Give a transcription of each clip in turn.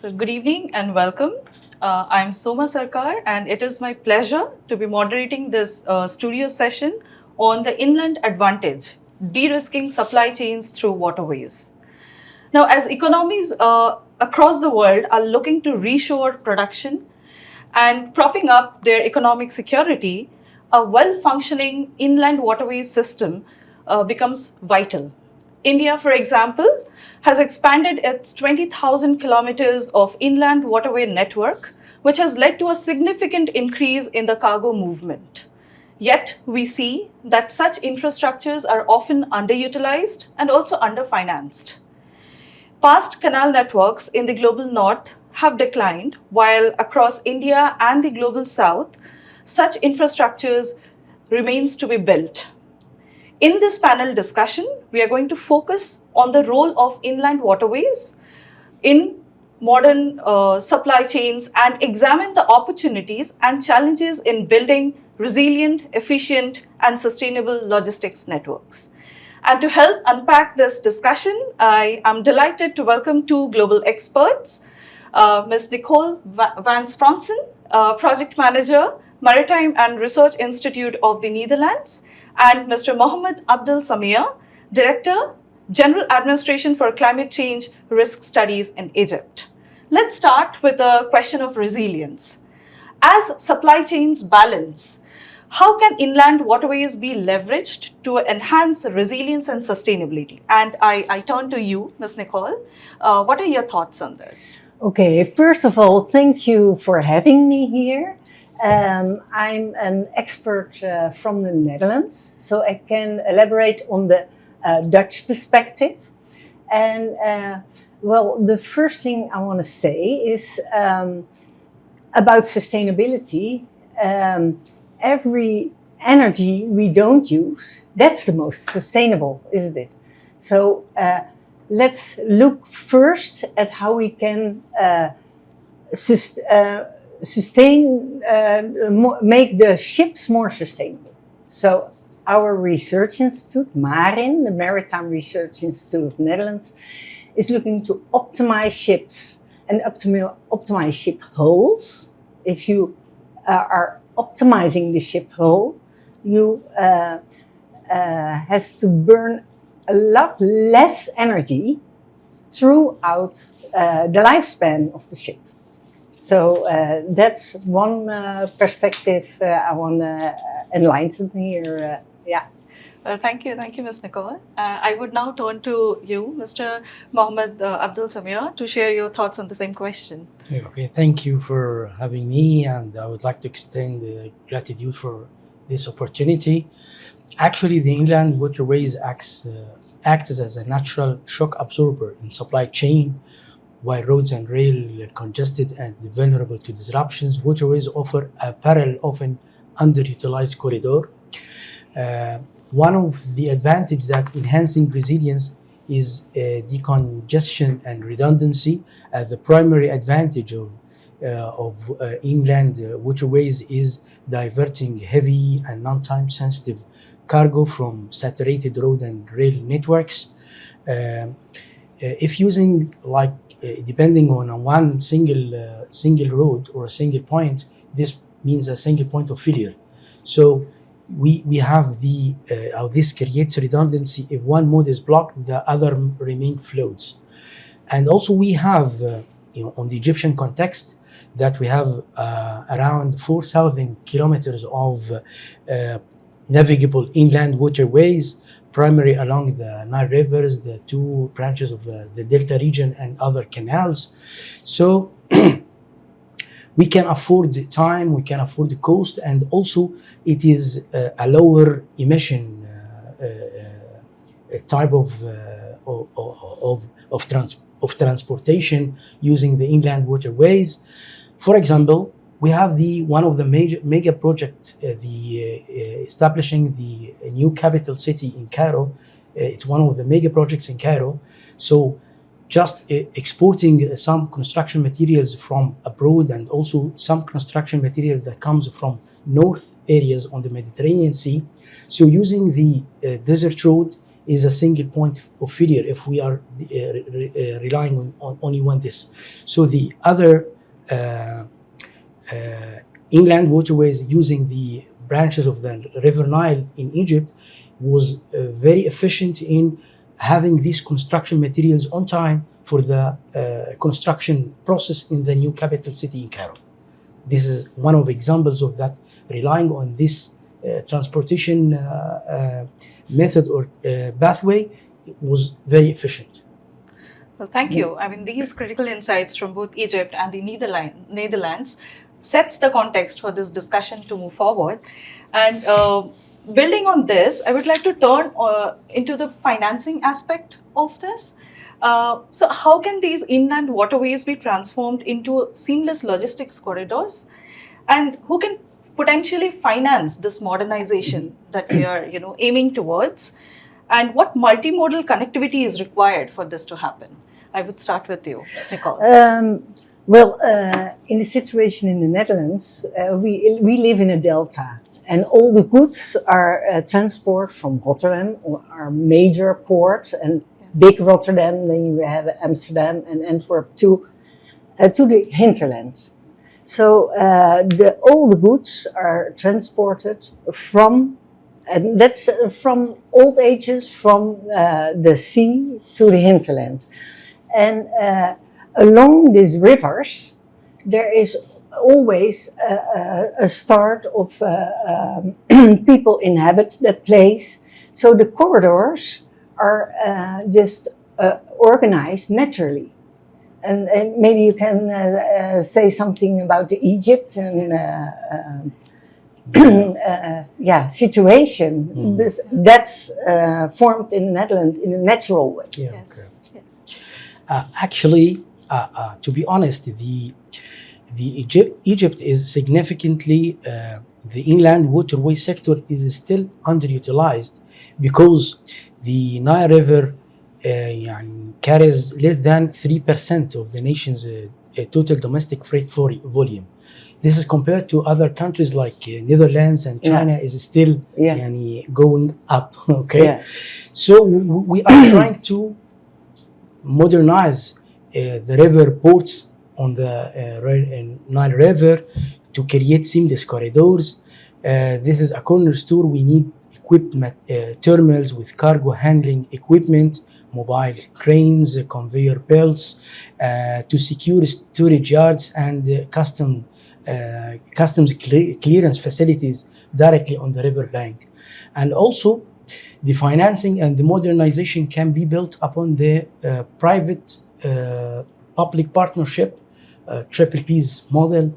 So, good evening and welcome. I'm Soma Sarkar, and it is my pleasure to be moderating this studio session on the inland advantage, de-risking supply chains through waterways. Now, as economies across the world are looking to reshore production and propping up their economic security, a well functioning inland waterways system becomes vital. India, for example, has expanded its 20,000 kilometers of inland waterway network, which has led to a significant increase in the cargo movement. Yet, we see that such infrastructures are often underutilized and also underfinanced. Past canal networks in the global north have declined, while across India and the global south, such infrastructures remains to be built. In this panel discussion, we are going to focus on the role of inland waterways in modern supply chains and examine the opportunities and challenges in building resilient, efficient, and sustainable logistics networks. And to help unpack this discussion, I am delighted to welcome two global experts, Ms. Nicole Van Spronsen, Project Manager, Maritime and Research Institute of the Netherlands, and Mr. Mohammed Abdul Samia, Director, General Administration for Climate Change Risk Studies in Egypt. Let's start with the question of resilience. As supply chains balance, how can inland waterways be leveraged to enhance resilience and sustainability? And I turn to you, Ms. Nicole. What are your thoughts on this? Okay, first of all, thank you for having me here. I'm an expert from the Netherlands, so I can elaborate on the Dutch perspective. And well, the first thing I want to say is about sustainability. Every energy we don't use, that's the most sustainable, isn't it? So let's look first at how we can make the ships more sustainable. So our research institute, MARIN, the Maritime Research Institute of the Netherlands, is looking to optimize ships and optimize ship hulls. If you are optimizing the ship hull, you has to burn a lot less energy throughout the lifespan of the ship. So that's one perspective I want to enlighten here. Yeah. Thank you, Ms. Nicole. I would now turn to you, Mr. Mohammed Abdul Samia, to share your thoughts on the same question. Okay, thank you for having me, and I would like to extend gratitude for this opportunity. Actually, the inland waterways acts as a natural shock absorber in supply chain. While roads and rail congested and vulnerable to disruptions, waterways offer a parallel, often underutilized corridor. One of the advantages that enhancing resilience is decongestion and redundancy. The primary advantage of inland waterways is diverting heavy and non-time sensitive cargo from saturated road and rail networks. If using depending on one single road or a single point, this means a single point of failure. So we have this creates redundancy. If one mode is blocked, the other remain floats. And also we have on the Egyptian context that we have around 4,000 kilometers of navigable inland waterways, primarily along the Nile rivers, the two branches of the Delta region, and other canals. So we can afford the time, we can afford the cost, and also it is a lower emission type of transportation using the inland waterways. For example, we have one of the mega project, establishing the new capital city in Cairo. It's one of the mega projects in Cairo. So just exporting some construction materials from abroad, and also some construction materials that comes from north areas on the Mediterranean Sea. So using the desert road is a single point of failure if we are relying on only one this. So the other inland waterways using the branches of the River Nile in Egypt was very efficient in having these construction materials on time for the construction process in the new capital city in Cairo. This is one of examples of that, relying on this transportation method or pathway was very efficient. Well, thank you. I mean, these critical insights from both Egypt and the Netherlands sets the context for this discussion to move forward. And building on this, I would like to turn into the financing aspect of this. So how can these inland waterways be transformed into seamless logistics corridors? And who can potentially finance this modernization that we are, aiming towards? And what multimodal connectivity is required for this to happen? I would start with you, Ms. Nicole. In the situation in the Netherlands, we live in a delta, and all the goods are transported from Rotterdam, our major port, and big Rotterdam. Then you have Amsterdam and Antwerp to the hinterland. So all the goods are transported from, and that's from old ages, from the sea to the hinterland. And along these rivers, there is always a start of people inhabit that place. So the corridors are just organized naturally. And maybe you can say something about Egypt and situation. That's formed in the Netherlands in a natural way. Yeah, yes. okay. Yes. Actually, to be honest, the Egypt is significantly the inland waterway sector is still underutilized because the Nile River carries less than 3% of the nation's total domestic freight volume. This is compared to other countries like Netherlands and China is still going up. Okay, so we are trying to modernize the river ports on the Nile River to create seamless corridors. This is a cornerstone. We need equipment, terminals with cargo handling equipment, mobile cranes, conveyor belts to secure storage yards and customs clearance facilities directly on the river bank. And also, the financing and the modernization can be built upon the private public partnership, triple P's model.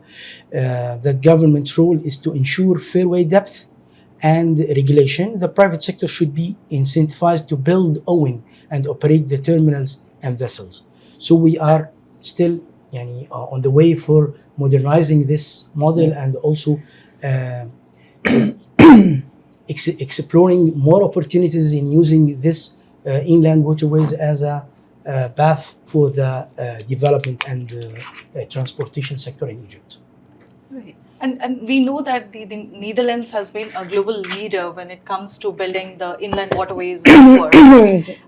That government's role is to ensure fairway depth and regulation. The private sector should be incentivized to build, own, and operate the terminals and vessels. So we are still on the way for modernizing this model and also exploring more opportunities in using this inland waterways as a path for the development and transportation sector in Egypt. Right. And we know that the Netherlands has been a global leader when it comes to building the inland waterways network.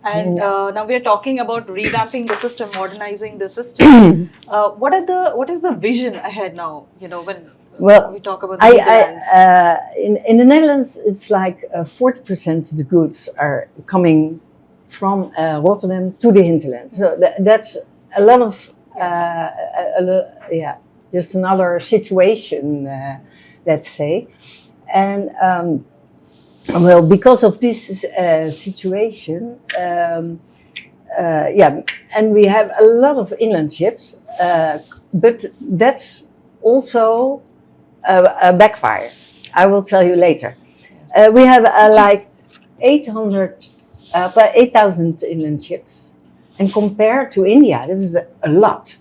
And now we are talking about revamping the system, modernizing the system. What is the vision ahead now? When we talk about the Netherlands. In the Netherlands, it's like 40% of the goods are coming from Rotterdam to the hinterland. So that's a lot of just another situation, let's say. And because of this situation, and we have a lot of inland ships, but that's also a backfire. I will tell you later. We have like 8,000 inland ships, and compared to India, this is a lot.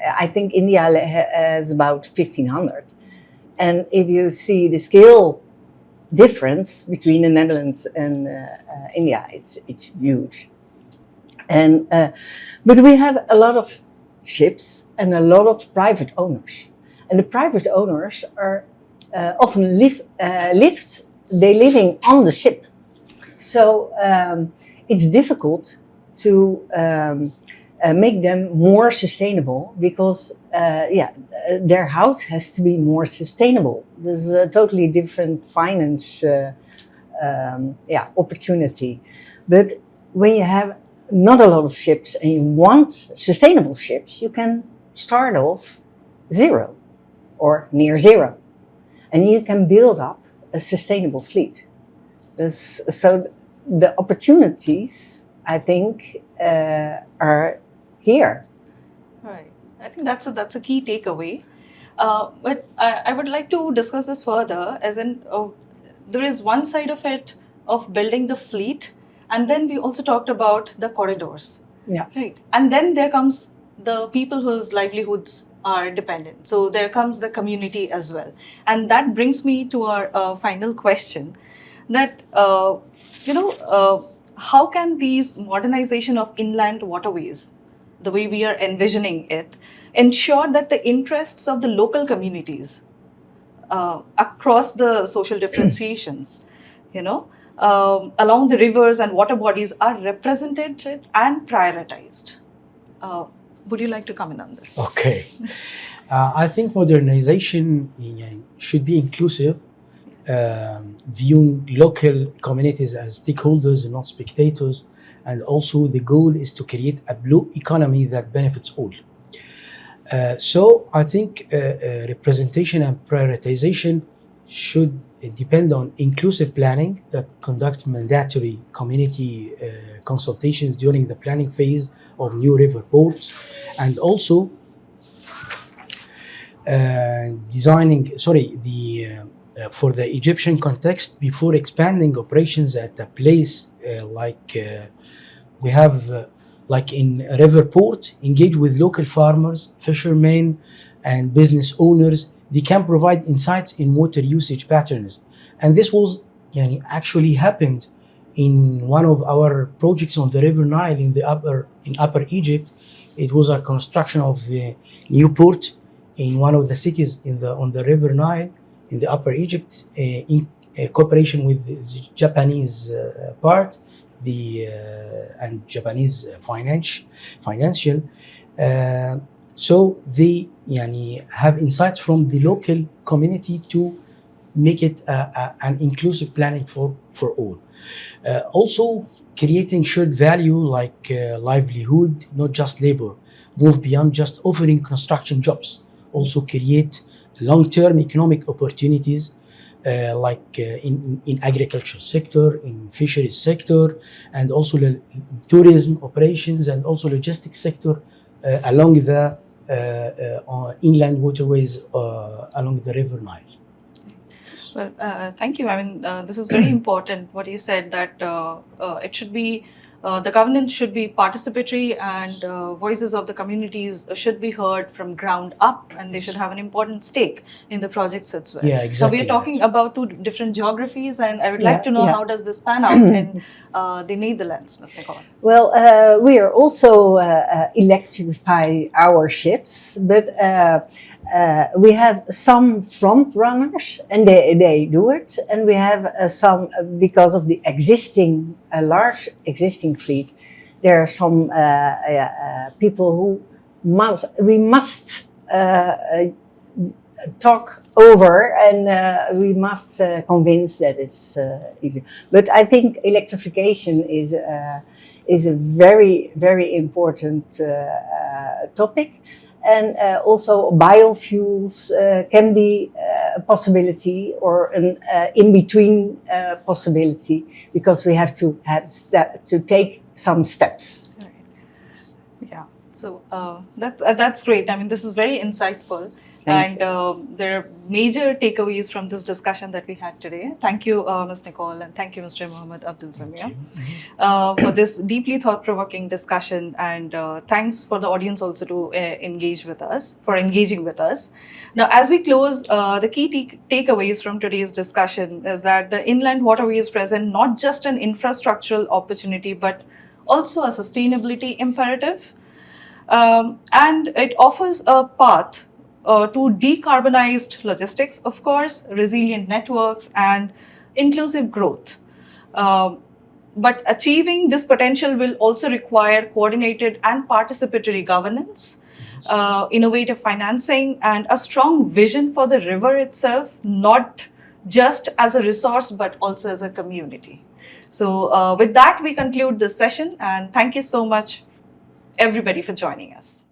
I think India has about 1,500. And if you see the scale difference between the Netherlands and India, it's huge. And but we have a lot of ships and a lot of private owners. And the private owners are often living on the ship. So it's difficult to make them more sustainable because their house has to be more sustainable. There's a totally different finance opportunity. But when you have not a lot of ships and you want sustainable ships, you can start off zero or near zero, and you can build up a sustainable fleet. So the opportunities, I think, are here. Right. I think that's a key takeaway. But I would like to discuss this further, as in there is one side of it of building the fleet, and then we also talked about the corridors. Yeah. Right. And then there comes the people whose livelihoods are dependent. So there comes the community as well. And that brings me to our final question that, how can these modernization of inland waterways, the way we are envisioning it, ensure that the interests of the local communities across the social differentiations, along the rivers and water bodies are represented and prioritized? Uh, would you like to comment on this? Okay. I think modernization should be inclusive, viewing local communities as stakeholders and not spectators. And also, the goal is to create a blue economy that benefits all. So, I think representation and prioritization should depend on inclusive planning that conduct mandatory community consultations during the planning phase of new river ports, and also for the Egyptian context, before expanding operations at a place we have like in a river port, engage with local farmers, fishermen, and business owners. They can provide insights in water usage patterns, and this was actually happened in one of our projects on the River Nile in Upper Egypt. It was a construction of the new port in one of the cities on the River Nile in the Upper Egypt, in cooperation with the Japanese part, and Japanese financial. So they have insights from the local community to make it an inclusive planning for all. Also, creating shared value like livelihood, not just labor, move beyond just offering construction jobs. Also create long-term economic opportunities in agriculture sector, in fisheries sector, and also the tourism operations, and also logistics sector along the inland waterways along the River Nile. Well, thank you. I mean, this is very important. What you said, that it should be the governance should be participatory, and voices of the communities should be heard from ground up, and they should have an important stake in the projects as well. Yeah, exactly. Now we are talking about two different geographies, and I would like to know Yeah. how does this pan out in the Netherlands, Ms. Nicole? Well, we are also electrify our ships, but we have some front runners, and they do it, and we have some because of the existing large existing fleet. There are some people who we must talk over, and we must convince that it's easy. But I think electrification is a very, very important topic. And also biofuels can be a possibility, or an in-between possibility, because we have to take some steps. Right. Yeah. So that's great. I mean, this is very insightful. Thank And there are major takeaways from this discussion that we had today. Thank you, Ms. Nicole, and thank you, Mr. Mohammed Abdul Samia, for this deeply thought-provoking discussion. And thanks for the audience also to engaging with us. Now, as we close, the key takeaways from today's discussion is that the inland waterways present not just an infrastructural opportunity, but also a sustainability imperative. And it offers a path to decarbonized logistics, of course, resilient networks, and inclusive growth. But achieving this potential will also require coordinated and participatory governance, innovative financing, and a strong vision for the river itself, not just as a resource, but also as a community. So, with that, we conclude this session, and thank you so much, everybody, for joining us.